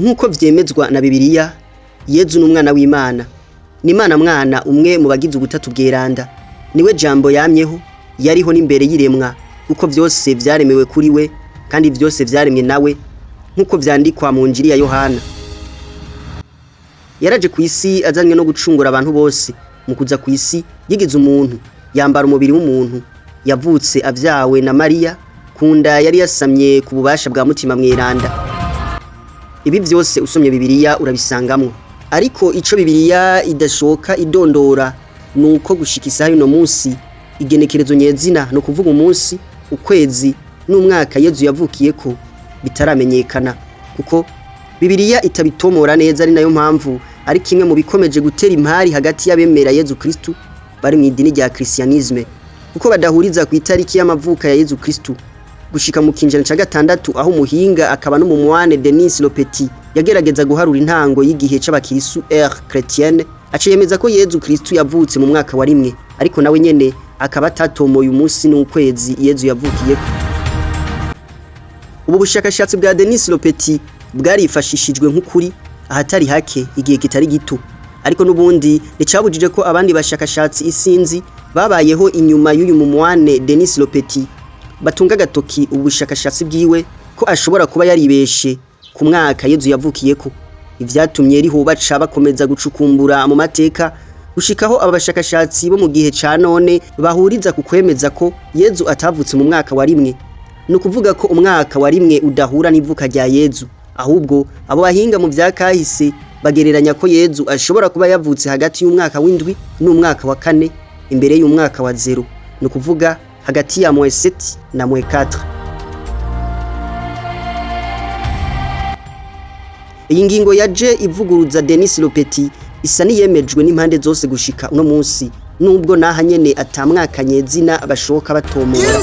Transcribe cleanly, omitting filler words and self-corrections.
nk'uko vyemezwa na Bibiliya. Yezu n'umwana w'Imana, ni Imana mwana umwe mu bagize ubutatu bweranda, niwe jambo yamyeho, yariho n'imbere y'iremwa, kuko vyose vyaremewe kuri we kandi vyose vyaremwe nawe, nk'uko vyandikwa mu Injili ya Yohana. Yaraje ku isi azanywe no gucungura abantu bose. Mu kuza ku isi yigize umuntu, yambara umubiri w'umuntu, yavutse avyawe na Mariya, kunda yari yasamye ku bubasha bwa mutima mweranda. Ibi vyose usomye Bibiliya urabisangamwo. Ariko ico Bibiliya idashoka idondora nuko gushika isaha y'uno munsi igenekerezo nyezina no kuvuga umunsi, ukwezi n'umwaka Yezu yavukiyeko bitaramenyekana, kuko Bibiliya itabitomora neza. Ari nayo mpamvu ari kimwe mu bikomeje gutera impari hagati y'abemera Yezu Kristu bari mu idini rya Christianisme, kuko badahuriza ku itariki y'amavuka ya Yezu Kristu gushika mu kinjana ca gatandatu, aho umuhinga akaba n'umumwane Denis Le Petit yagerageza guharura intango y'igihe c'abakirisu ère chrétienne, aciyemeza ko Yezu Kristu yavutse mu mwaka wa rimwe, ariko nawe nyene akaba atatomoye umunsi n'ukwezi Yezu yavukiyeko. Ubu bushakashatsi bwa Denis Le Petit bwarifashishijwe nk'ukuri ahatari hake igihe kitari gito, ariko n'ubundi nicabujije ko abandi bashakashatsi isinzi babayeho inyuma y'uyu mumwane Denis Le Petit batunga gatoki ubushakashatsi bwiwe ko ashobora kuba yaribeshe ku mwaka Yezu yavukiyeko. Ivyatumye riho baca bakomeza gucukumbura mu mateka gushikaho aba bashakashatsi bo mu gihe ca none bahuriza ku kwemeza ko Yezu atavutse mu mwaka wa rimwe. No kuvuga ko umwaka wa rimwe udahura n'ivuka rya Yezu, ahubwo abo bahinga mu vyakahise bagereranya ko Yezu ashobora kuba yavutse hagati y'umwaka w'indwi n'umwaka wa kane, imbere y'umwaka wa 0, no kuvuga hagati ya -7 na -4. Iyi ngingo yaje ivuguruza Denis Le Petit isa niyemejwe n'impande zose gushika uno munsi, nubwo naha nyene atamwaka nyezina bashoka batomora.